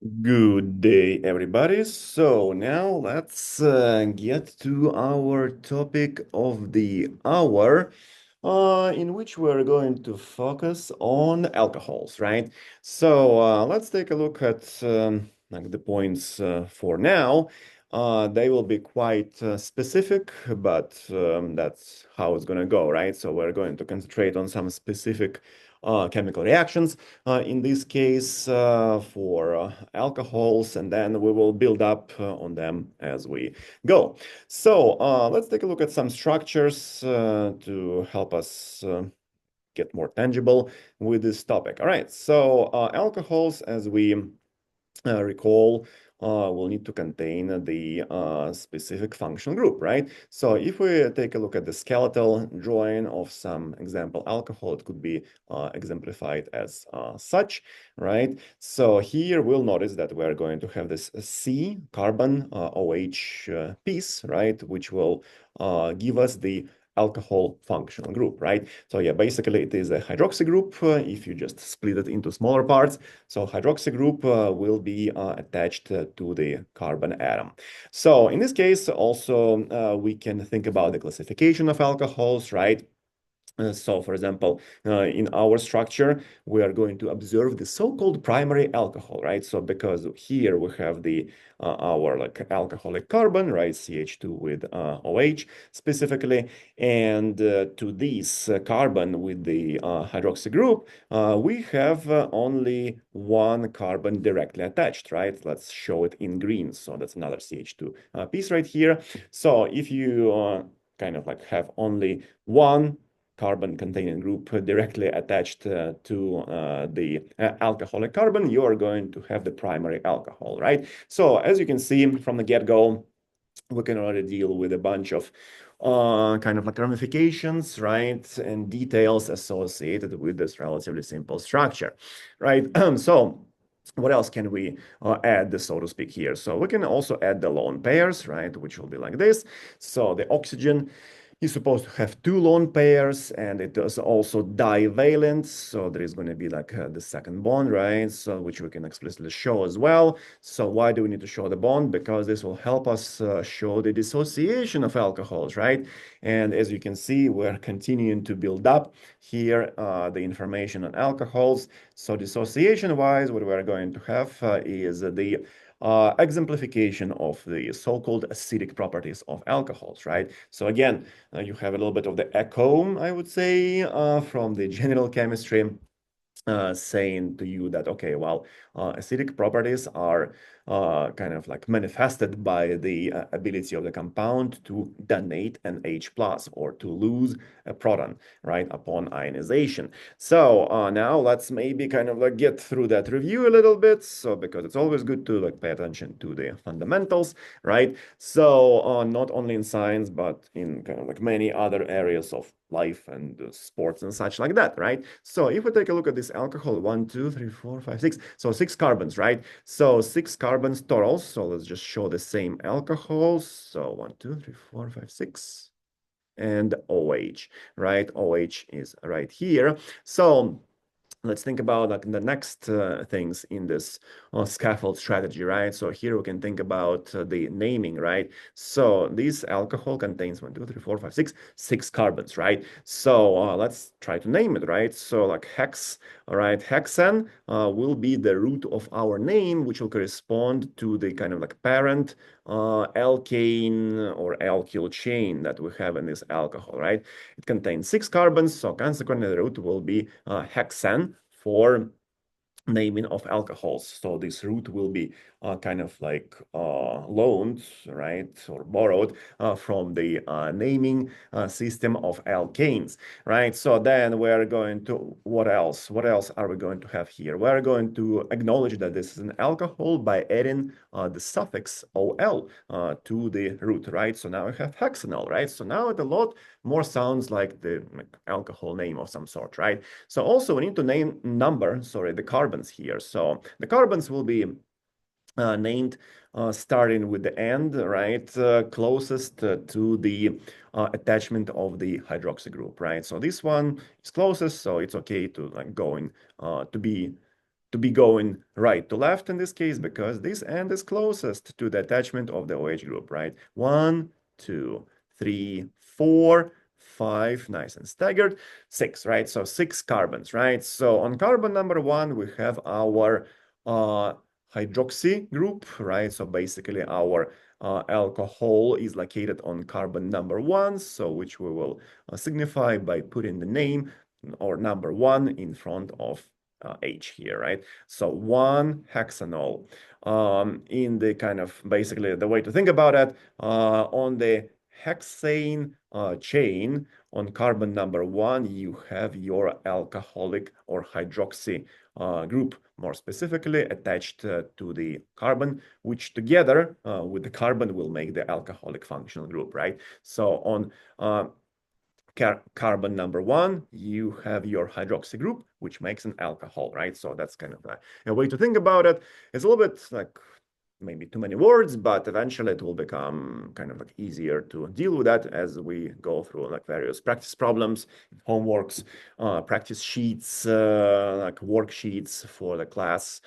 Good day, everybody. So now let's get to our topic of the hour, in which we're going to focus on alcohols, right? So let's take a look at like the points for now. They will be quite specific, but that's how it's going to go, right? So we're going to concentrate on some specific chemical reactions in this case for alcohols, and then we will build up on them as we go. So let's take a look at some structures to help us get more tangible with this topic. All right, so alcohols, as we recall, will need to contain the specific functional group, right? So if we take a look at the skeletal drawing of some example alcohol, it could be exemplified as such, right? So here we'll notice that we're going to have this C carbon OH piece, right? Which will give us the alcohol functional group, right? So yeah, basically it is a hydroxy group if you just split it into smaller parts. So hydroxy group will be attached to the carbon atom. So in this case, also we can think about the classification of alcohols, right? So, for example, in our structure, we are going to observe the so-called primary alcohol, right? So, because here we have the our like alcoholic carbon, right? CH2 with OH specifically, and to this carbon with the hydroxy group, we have only one carbon directly attached, right? Let's show it in green. So that's another CH2 piece right here. So if you kind of like have only one carbon-containing group directly attached to the alcoholic carbon, you are going to have the primary alcohol, right? So as you can see from the get-go, we can already deal with a bunch of kind of like ramifications, right, and details associated with this relatively simple structure, right? So what else can we add, so to speak, here? So we can also add the lone pairs, right, which will be like this. So the oxygen is supposed to have two lone pairs, and it is also divalent. So there is going to be like the second bond, right? So which we can explicitly show as well. So why do we need to show the bond? Because this will help us show the dissociation of alcohols, right? And as you can see, we're continuing to build up here the information on alcohols. So dissociation-wise, what we're going to have is the exemplification of the so-called acidic properties of alcohols, right? So again, you have a little bit of the echo, I would say, from the general chemistry saying to you that, okay, well, acidic properties are kind of like manifested by the ability of the compound to donate an H plus or to lose a proton, right, upon ionization. So now let's maybe kind of like get through that review a little bit. So because it's always good to like pay attention to the fundamentals, right? So not only in science, but in kind of like many other areas of life and sports and such like that, right? So if we take a look at this alcohol, 1, 2, 3, 4, 5, 6. So 6 carbons, right? So 6 carbons total. So let's just show the same alcohols. So 1, 2, 3, 4, 5, 6. And OH, right? OH is right here. So let's think about like the next things in this scaffold strategy, right? So here we can think about the naming, right? So this alcohol contains 1, 2, 3, 4, 5, 6, 6 carbons, right? So let's try to name it, right? So like hex, all right, hexane will be the root of our name, which will correspond to the kind of like parent alkane or alkyl chain that we have in this alcohol, right? It contains 6 carbons, so consequently the root will be hexane for naming of alcohols. So this root will be kind of like loaned, right, or borrowed from the naming system of alkanes, right? So then we're going to, what else? What else are we going to have here? We're going to acknowledge that this is an alcohol by adding the suffix OL to the root, right? So now we have hexanol, right? So now it a lot more sounds like the alcohol name of some sort, right? So also we need to sorry, the carbons here. So the carbons will be named starting with the end, right, closest to the attachment of the hydroxy group, right? So this one is closest, so it's okay to like going to be to be going right to left in this case because this end is closest to the attachment of the OH group, right? 1, 2, 3, 4, 5, nice and staggered, 6, right? So 6 carbons, right? So on carbon number 1, we have our hydroxy group, right? So basically our alcohol is located on carbon number 1, so which we will signify by putting the name or number 1 in front of H here, right? So 1 hexanol. In the kind of basically the way to think about it, on the hexane chain on carbon number 1, you have your alcoholic or hydroxy group, more specifically attached to the carbon, which together with the carbon will make the alcoholic functional group, right? So on carbon number 1, you have your hydroxy group, which makes an alcohol, right? So that's kind of a way to think about it. It's a little bit like maybe too many words, but eventually it will become kind of like easier to deal with that as we go through like various practice problems, homeworks, practice sheets, like worksheets for the class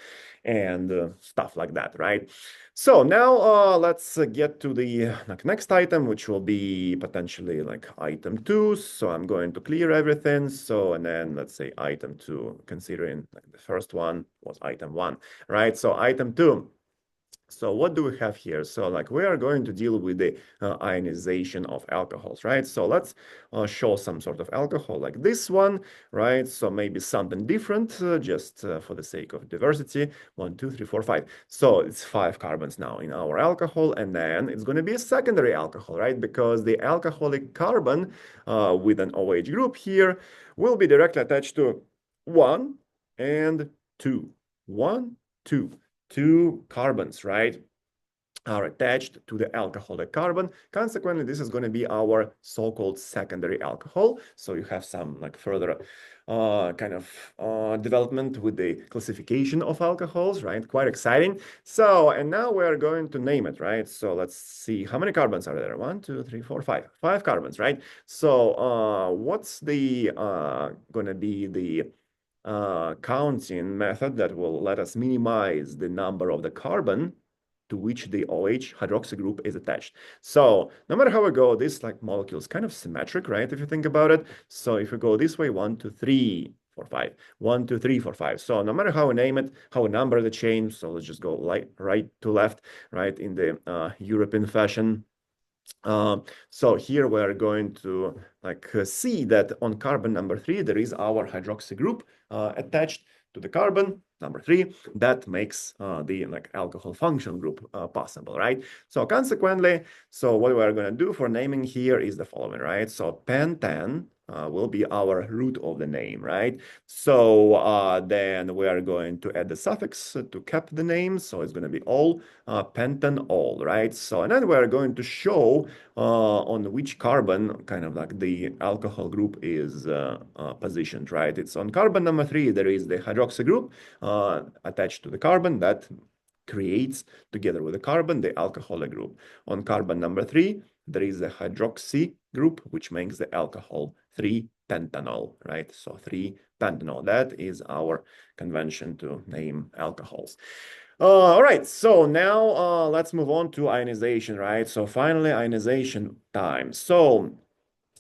and stuff like that, right? So now let's get to the next item, which will be potentially like item 2. So I'm going to clear everything. So, and then let's say item 2, considering like the first one was item 1, right? So item 2. So what do we have here? So like we are going to deal with the ionization of alcohols, right? So let's show some sort of alcohol like this one, right? So maybe something different just for the sake of diversity. 1, 2, 3, 4, 5. So it's 5 carbons now in our alcohol, and then it's going to be a secondary alcohol, right? Because the alcoholic carbon with an OH group here will be directly attached to 1 and 2. 1, 2. 2 carbons, right, are attached to the alcoholic carbon. Consequently, this is going to be our so-called secondary alcohol. So you have some like further kind of development with the classification of alcohols, right? Quite exciting. So, and now we're going to name it, right? So let's see how many carbons are there. 1, 2, 3, 4, 5. 5 carbons, right? So what's the going to be the counting method that will let us minimize the number of the carbon to which the OH hydroxy group is attached. So no matter how we go, this like molecule is kind of symmetric, right? If you think about it. So if we go this way, 1, 2, 3, 4, 5, 1, 2, 3, 4, 5. So no matter how we name it, how we number the chain, so let's just go like right to left, right, in the European fashion. So here we're going to like see that on carbon number 3, there is our hydroxy group attached to the carbon number 3 that makes the like alcohol function group possible, right? So consequently, so what we're going to do for naming here is the following, right? So pentan will be our root of the name, right? So then we are going to add the suffix to cap the name. So it's going to be all, pentanol, right? So, and then we're going to show on which carbon kind of like the alcohol group is positioned, right? It's on carbon number 3, there is the hydroxy group attached to the carbon that creates, together with the carbon, the alcoholic group. On carbon number 3, there is a hydroxy group, which makes the alcohol 3-pentanol, right? So 3-pentanol, that is our convention to name alcohols. All right, so now let's move on to ionization, right? So finally, ionization time. So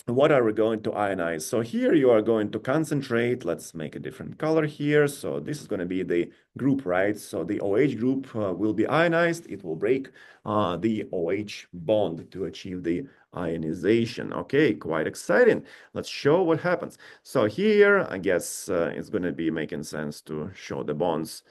what are we going to ionize? So here you are going to concentrate. Let's make a different color here. So this is going to be the group, right? So the OH group will be ionized. It will break the OH bond to achieve the ionization. Okay, quite exciting. Let's show what happens. So here, I guess it's going to be making sense to show the bonds.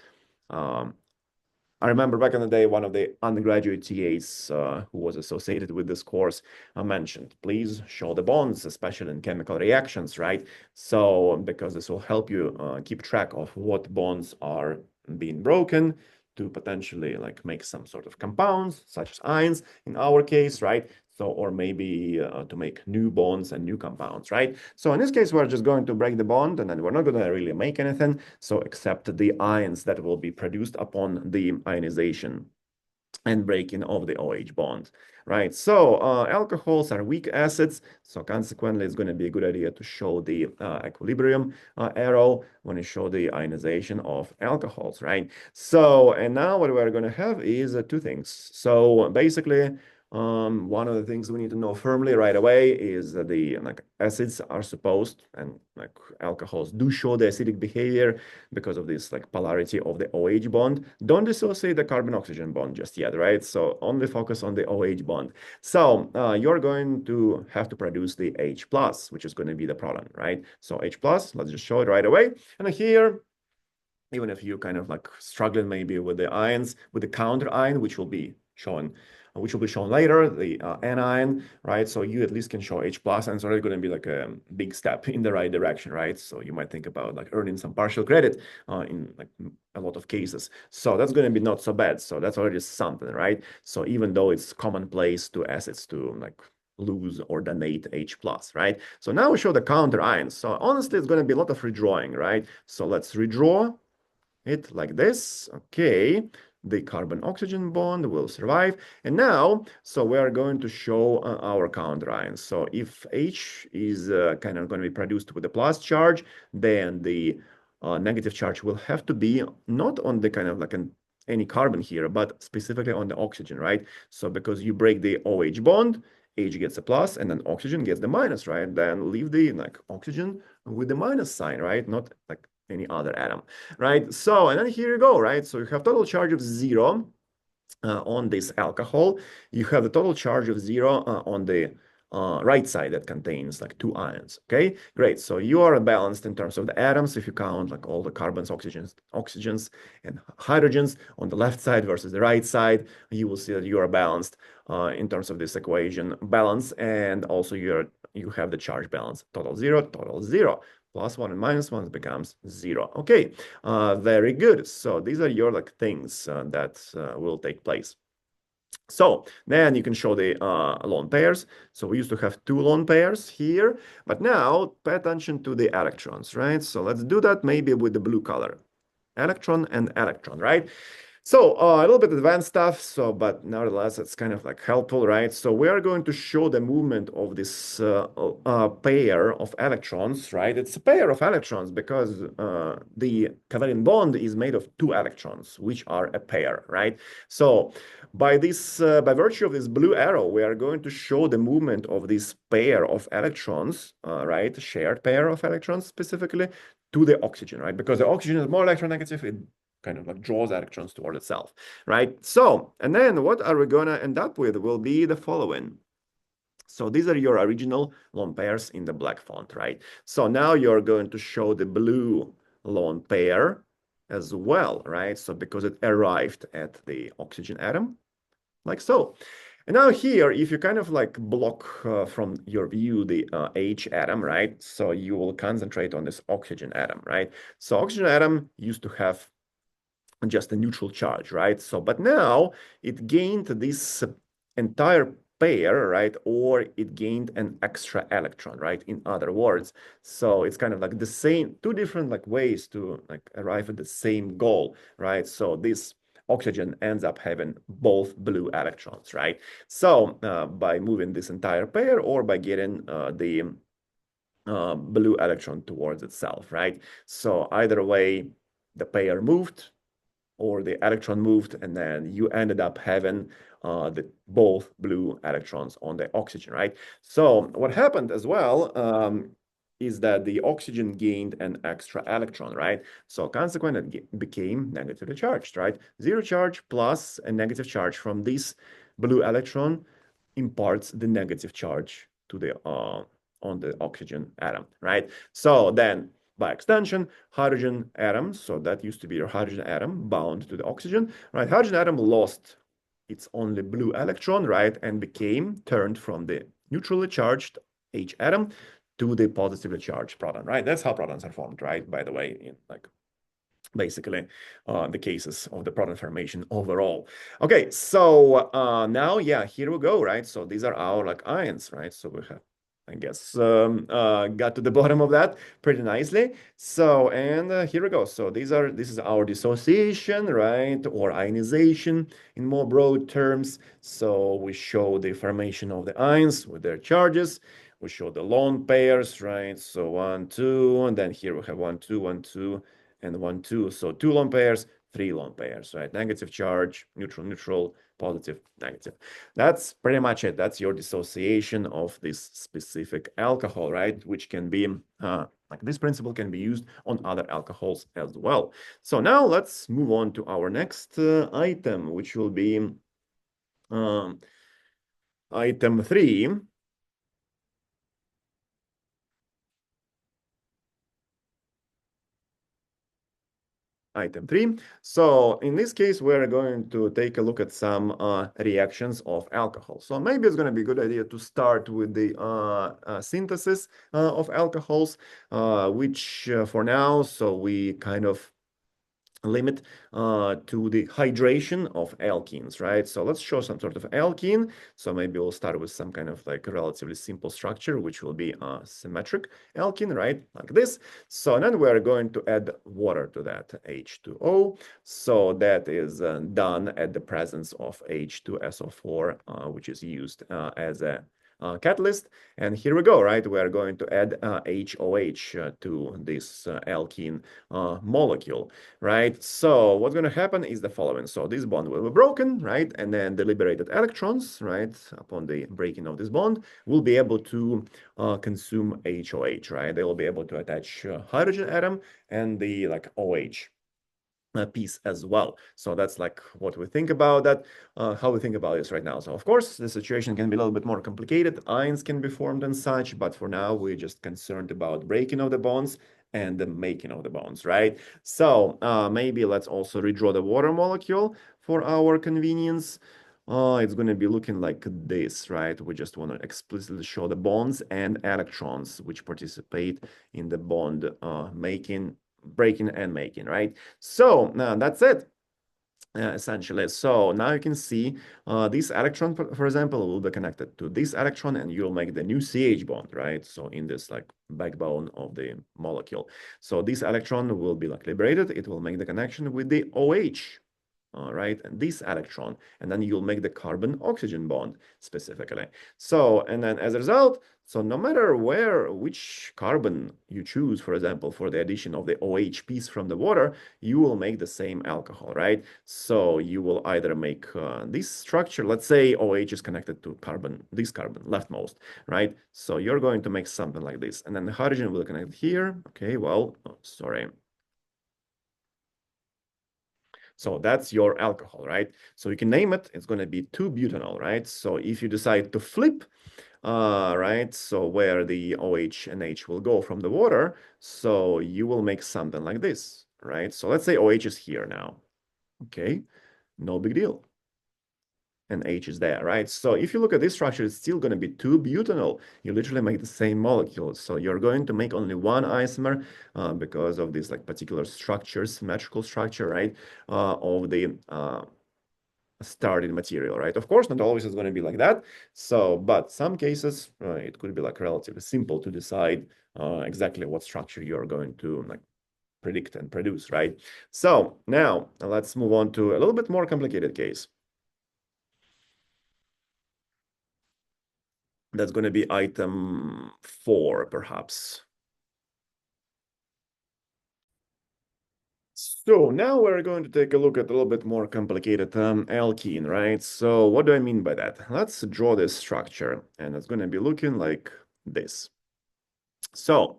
I remember back in the day, one of the undergraduate TAs who was associated with this course mentioned, please show the bonds, especially in chemical reactions, right? So, because this will help you keep track of what bonds are being broken to potentially like make some sort of compounds, such as ions in our case, right? So, or maybe to make new bonds and new compounds, right? So in this case, we're just going to break the bond and then we're not going to really make anything. So except the ions that will be produced upon the ionization. and breaking of the OH bond, right? So alcohols are weak acids, so consequently, it's going to be a good idea to show the equilibrium arrow when you show the ionization of alcohols, right? So, and now what we're going to have is two things. So basically, one of the things we need to know firmly right away is that the acids are supposed, and alcohols do show the acidic behavior because of this polarity of the OH bond. Don't dissociate the carbon-oxygen bond just yet, right? So only focus on the OH bond. So you're going to have to produce the H plus, which is going to be the proton, right? So H plus, let's just show it right away. And here, even if you kind of struggling maybe with the ions, with the counter ion, which will be shown later, the anion, right? So you at least can show H plus, and it's already going to be a big step in the right direction, right? So you might think about earning some partial credit in a lot of cases. So that's going to be not so bad. So that's already something, right? So even though it's commonplace to acids to lose or donate H plus, right? So now we show the counter ions. So honestly, it's going to be a lot of redrawing, right? So let's redraw it like this. Okay, the carbon-oxygen bond will survive. And now, so we are going to show our counter ions. So if H is kind of going to be produced with a plus charge, then the negative charge will have to be not on the kind of any carbon here, but specifically on the oxygen, right? So because you break the OH bond, H gets a plus, and then oxygen gets the minus, right? Then leave the oxygen with the minus sign, right? Not any other atom, right? So, and then here you go, right? So you have total charge of 0 on this alcohol. You have the total charge of 0 on the right side that contains 2 ions. Okay, great. So you are balanced in terms of the atoms. If you count all the carbons, oxygens, and hydrogens on the left side versus the right side, you will see that you are balanced in terms of this equation balance, and also you have the charge balance, total 0, total 0. Plus 1 and minus 1 becomes 0. Okay, very good. So these are your things that will take place. So then you can show the lone pairs. So we used to have 2 lone pairs here, but now pay attention to the electrons, right? So let's do that maybe with the blue color. Electron and electron, right? So a little bit advanced stuff, so but nevertheless, it's kind of helpful, right? So we are going to show the movement of this pair of electrons, right? It's a pair of electrons because the covalent bond is made of 2 electrons, which are a pair, right? So by virtue of this blue arrow, we are going to show the movement of this pair of electrons, right? Shared pair of electrons specifically to the oxygen, right? Because the oxygen is more electronegative, it kind of draws electrons toward itself, right? So, and then what are we going to end up with will be the following. So these are your original lone pairs in the black font, right? So now you're going to show the blue lone pair as well, right? So because it arrived at the oxygen atom, like so. And now here, if you kind of block from your view the H atom, right? So you will concentrate on this oxygen atom, right? So oxygen atom used to have just a neutral charge, right? So, but now it gained this entire pair, right? Or it gained an extra electron, right? In other words, so it's kind of the same, 2 different ways to arrive at the same goal, right? So this oxygen ends up having both blue electrons, right? So by moving this entire pair or by getting the blue electron towards itself, right? So either way, the pair moved, or the electron moved, and then you ended up having both blue electrons on the oxygen, right? So what happened as well is that the oxygen gained an extra electron, right? So consequently, it became negatively charged, right? 0 charge plus a negative charge from this blue electron imparts the negative charge to the on the oxygen atom, right? So then by extension, hydrogen atoms, so that used to be your hydrogen atom bound to the oxygen, right? Hydrogen atom lost its only blue electron, right? And became turned from the neutrally charged H atom to the positively charged proton, right? That's how protons are formed, right? By the way, in basically the cases of the proton formation overall. Okay, so now, yeah, here we go, right? So these are our ions, right? So we have I guess got to the bottom of that pretty nicely. So, and here we go. So this is our dissociation, right? Or ionization in more broad terms. So we show the formation of the ions with their charges. We show the lone pairs, right? So 1, 2, and then here we have 1, 2, 1, 2, and 1, 2. So 2 lone pairs, 3 lone pairs, right? Negative charge, neutral, neutral, positive, negative. That's pretty much it. That's your dissociation of this specific alcohol, right? Which can be, like this principle can be used on other alcohols as well. So now let's move on to our next item, which will be um, item 3. Item 3. So in this case, we're going to take a look at some reactions of alcohol. So maybe it's going to be a good idea to start with the synthesis of alcohols, which for now, so we kind of limit to the hydration of alkenes, right? So let's show some sort of alkene. So maybe we'll start with some kind of like a relatively simple structure, which will be a symmetric alkene, right? Like this. So then we're going to add water to that, H2O. So that is done at the presence of H2SO4, which is used as a catalyst. And here we go, right? We are going to add HOH to this alkene molecule, right? So what's going to happen is the following. So this bond will be broken, right? And then the liberated electrons, right, upon the breaking of this bond, will be able to consume HOH, right? They will be able to attach hydrogen atom and the like OH piece as well. So that's like what we think about that, how we think about this right now. So of course, the situation can be a little bit more complicated. Ions can be formed and such, but for now, we're just concerned about breaking of the bonds and the making of the bonds, right? So maybe let's also redraw the water molecule for our convenience. It's going to be looking like this, right? We just want to explicitly show the bonds and electrons which participate in the bond making, breaking and making, right? So that's it. Essentially. So now you can see this electron, for example, will be connected to this electron and you'll make the new CH bond, right? So in this like backbone of the molecule. So this electron will be like liberated. It will make the connection with the OH, right? And this electron, and then you'll make the carbon-oxygen bond specifically. So, and then as a result, so no matter which carbon you choose, for example, for the addition of the OH piece from the water, you will make the same alcohol, right? So you will either make this structure, let's say OH is connected to carbon, this carbon, leftmost, right? So you're going to make something like this. And then the hydrogen will connect here. Okay, well, oh, sorry. So that's your alcohol, right? So you can name it. It's going to be 2-butanol, right? So if you decide to flip, right, so where the OH and H will go from the water, so you will make something like this, right? So let's say OH is here now. Okay, no big deal. And H is there, right? So if you look at this structure, it's still going to be 2-butanol. You literally make the same molecule. So you're going to make only one isomer because of this like particular structure, symmetrical structure, right, of the starting material, right? Of course, not always is going to be like that. So, but some cases, it could be like relatively simple to decide exactly what structure you're going to like predict and produce, right? So now let's move on to a little bit more complicated case. That's going to be item 4, perhaps. So now we're going to take a look at a little bit more complicated alkene, right? So what do I mean by that? Let's draw this structure, and it's going to be looking like this. So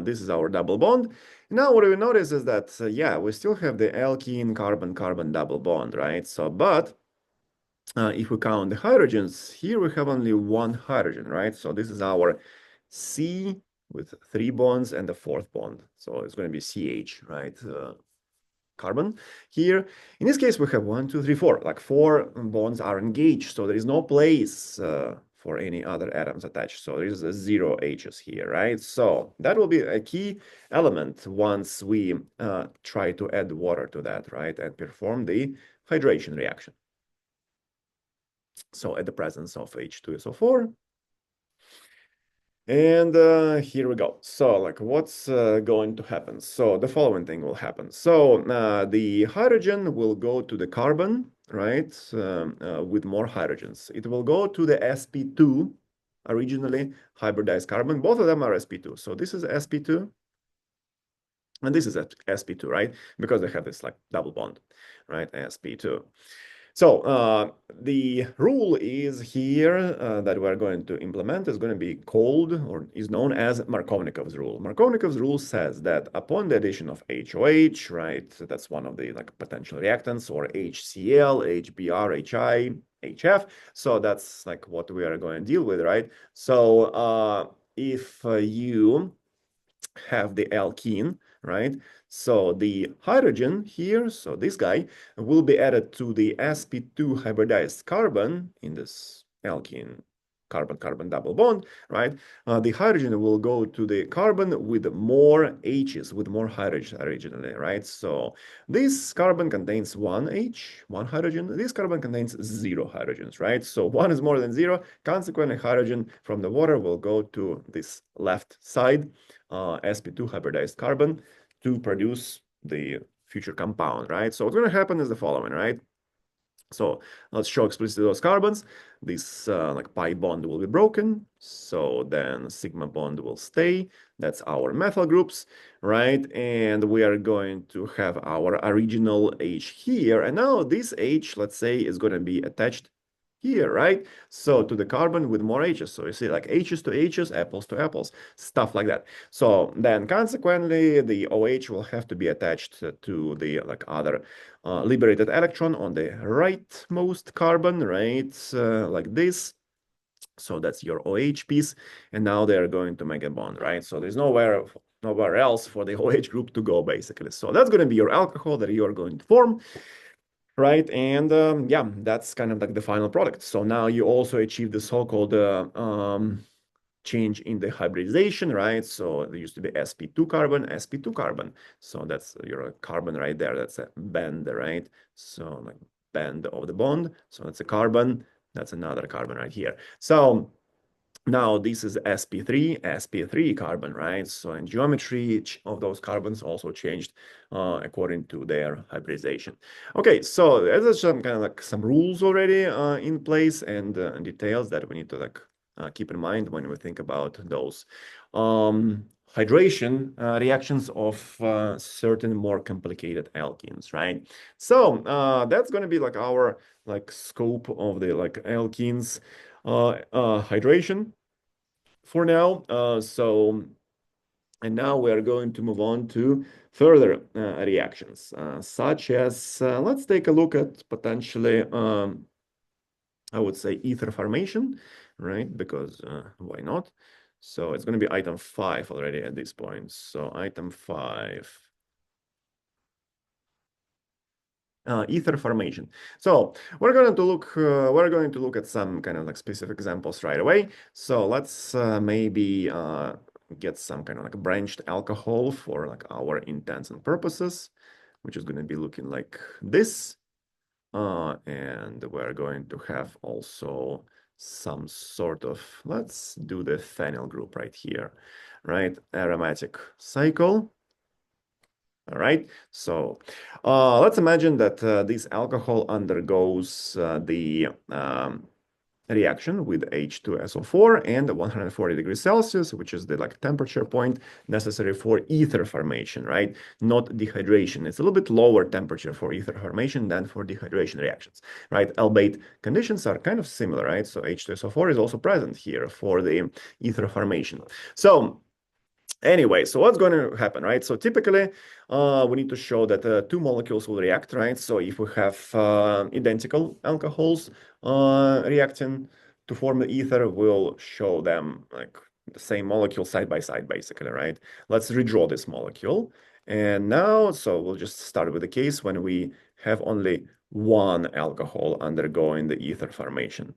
this is our double bond. Now what we notice is that, yeah, we still have the alkene carbon-carbon double bond, right? So, but if we count the hydrogens, here we have only one hydrogen, right? So this is our C with 3 bonds and the 4th bond. So it's going to be CH, right? Carbon here. In this case, we have 1, 2, 3, 4. Like 4 bonds are engaged, so there is no place for any other atoms attached. So there is a 0 H's here, right? So that will be a key element once we try to add water to that, right? And perform the hydration reaction. So at the presence of H2SO4, And here we go. So, like, what's going to happen? So, the following thing will happen. So, the hydrogen will go to the carbon, right, with more hydrogens. It will go to the sp2, originally hybridized carbon. Both of them are sp2. So, this is sp2, and this is sp2, right? Because they have this like double bond, right? sp2. So the rule is here that we're going to implement is going to be called or is known as Markovnikov's rule. Markovnikov's rule says that upon the addition of HOH, right, so that's one of the like potential reactants, or HCl, HBr, HI, HF. So that's like what we are going to deal with, right? So if you have the alkene, right? So the hydrogen here, so this guy, will be added to the sp2 hybridized carbon in this alkene carbon-carbon double bond, right? The hydrogen will go to the carbon with more H's, with more hydrogen originally, right? So this carbon contains one H, one hydrogen. This carbon contains zero hydrogens, right? So one is more than zero. Consequently, hydrogen from the water will go to this left side, sp2 hybridized carbon, to produce the future compound, right? So what's going to happen is the following, right? So let's show explicitly those carbons. This like pi bond will be broken. So then sigma bond will stay. That's our methyl groups, right? And we are going to have our original H here. And now this H, let's say, is going to be attached here, right? So to the carbon with more H's. So you see like H's to H's, apples to apples, stuff like that. So then consequently, the OH will have to be attached to the like other liberated electron on the rightmost carbon, right? Like this. So that's your OH piece. And now they're going to make a bond, right? So there's nowhere else for the OH group to go, basically. So that's going to be your alcohol that you are going to form, right? And yeah, that's kind of like the final product. So now you also achieve the so-called change in the hybridization, right? So there used to be sp2 carbon, sp2 carbon. So that's your carbon right there. That's a band, right? So like band of the bond. So that's a carbon. That's another carbon right here. So now this is sp3 carbon, right? So in geometry, each of those carbons also changed according to their hybridization. Okay, so there's some kind of like some rules already in place and details that we need to like keep in mind when we think about those hydration reactions of certain more complicated alkenes, right? So that's going to be like our like scope of the like alkenes hydration for now. And now we are going to move on to further reactions, such as, let's take a look at potentially, I would say, ether formation, right? Because why not? So it's going to be item 5 already at this point. So item 5. Ether formation. So we're going to look at some kind of like specific examples right away. So let's maybe get some kind of like branched alcohol for like our intents and purposes, which is going to be looking like this. And we're going to have also some sort of, let's do the phenyl group right here, right? Aromatic cycle. All right, so let's imagine that this alcohol undergoes the reaction with H2SO4 and 140 degrees Celsius, which is the like temperature point necessary for ether formation, right? Not dehydration. It's a little bit lower temperature for ether formation than for dehydration reactions, right? Albeit conditions are kind of similar, right? So H2SO4 is also present here for the ether formation. So anyway, so what's going to happen, right? So typically, we need to show that two molecules will react, right? So if we have identical alcohols reacting to form the ether, we'll show them like the same molecule side by side, basically, right? Let's redraw this molecule. And now, so we'll just start with the case when we have only one alcohol undergoing the ether formation.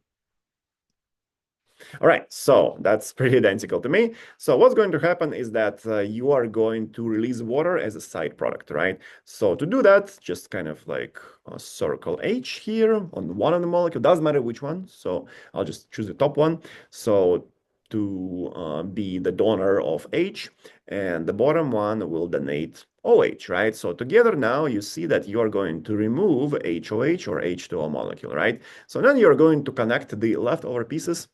All right, so that's pretty identical to me. So what's going to happen is that you are going to release water as a side product, right? So to do that, just kind of like circle H here on one of the molecule. Doesn't matter which one. So I'll just choose the top one. So to be the donor of H, and the bottom one will donate OH, right? So together now you see that you are going to remove HOH or H2O molecule, right? So then you're going to connect the leftover pieces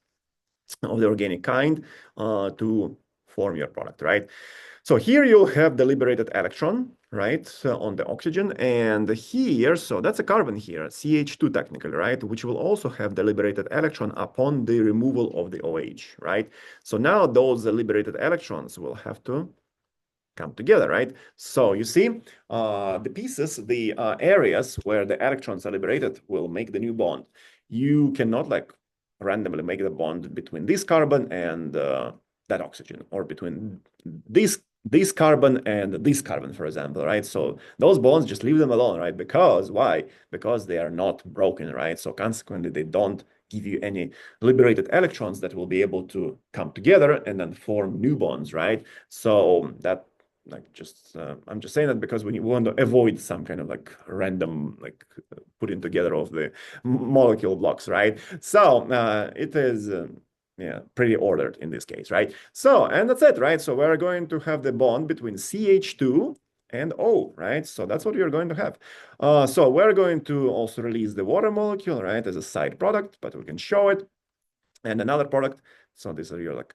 of the organic kind to form your product, right? So here you'll have the liberated electron, right, on the oxygen. And here, so that's a carbon here, CH2 technically, right, which will also have the liberated electron upon the removal of the OH, right? So now those liberated electrons will have to come together, right? So you see, the pieces, the areas where the electrons are liberated will make the new bond. You cannot like randomly make the bond between this carbon and that oxygen, or between this carbon and this carbon, for example, right? So those bonds, just leave them alone, right? Because why? Because they are not broken, right? So consequently, they don't give you any liberated electrons that will be able to come together and then form new bonds, right? So that like just I'm just saying that because we want to avoid some kind of like random like putting together of the molecule blocks, right? So it is yeah, pretty ordered in this case, right? So, and that's it, right? So we're going to have the bond between CH2 and O, right? So that's what you're going to have. So we're going to also release the water molecule, right, as a side product, but we can show it. And another product. So these are your like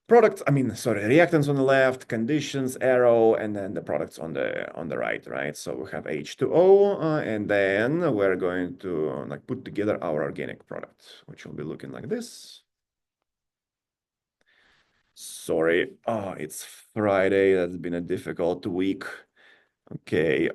products, I mean, sorry, reactants on the left, conditions, arrow, and then the products on the right, right? So we have H2O, and then we're going to like put together our organic product, which will be looking like this. Sorry, it's Friday. That's been a difficult week. Okay,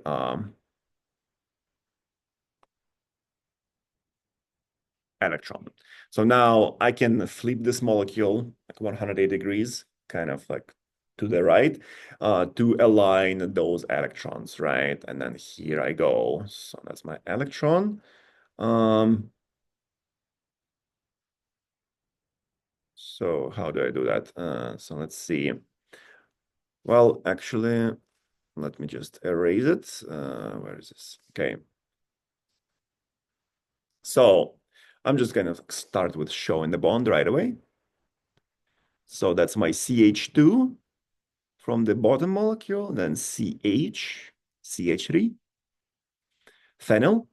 electron. So now I can flip this molecule like 180 degrees, kind of like to the right, to align those electrons, right? And then here I go. So that's my electron. So how do I do that? So let's see. Well, actually, let me just erase it. Where is this? Okay. So I'm just gonna start with showing the bond right away. So that's my CH2 from the bottom molecule, then CH, CH3, phenyl,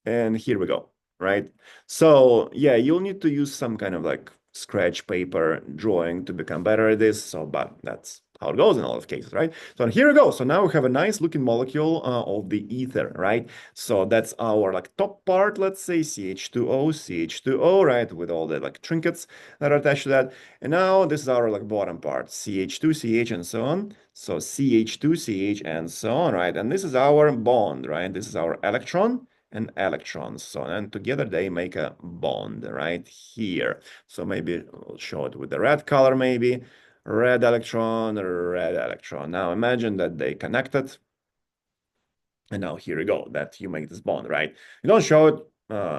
and here we go, right? So yeah, you'll need to use some kind of like scratch paper drawing to become better at this. So, but that's how it goes in a lot of cases, right? So here we go. So now we have a nice looking molecule of the ether, right? So that's our like top part, let's say CH2O, CH2O, right? With all the like trinkets that are attached to that. And now this is our like bottom part, CH2, CH, and so on. So CH2, CH, and so on, right? And this is our bond, right? This is our electron and electrons. So, and together they make a bond right here. So maybe we'll show it with the red color, maybe. Red electron, red electron. Now imagine that they connected. And now here you go, that you make this bond, right? You don't show it,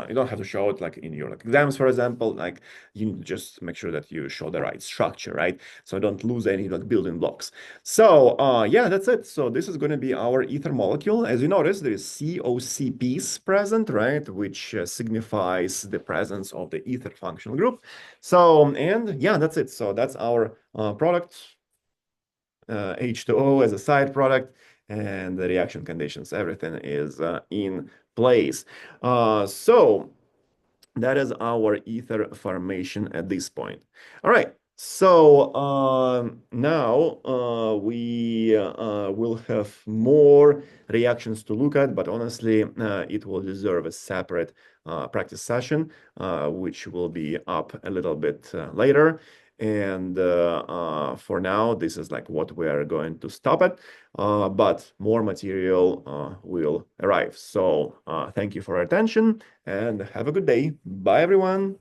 you don't have to show it like in your like exams, for example, like you need to just make sure that you show the right structure, right? So don't lose any like building blocks. So yeah, that's it. So this is going to be our ether molecule. As you notice, there is COC piece present, right? Which signifies the presence of the ether functional group. So, and yeah, that's it. So that's our product, H2O as a side product, and the reaction conditions, everything is in place. So that is our ether formation at this point. All right. So now we will have more reactions to look at, but honestly, it will deserve a separate practice session, which will be up a little bit later. And for now, this is like what we are going to stop at, but more material will arrive. So thank you for your attention and have a good day. Bye, everyone.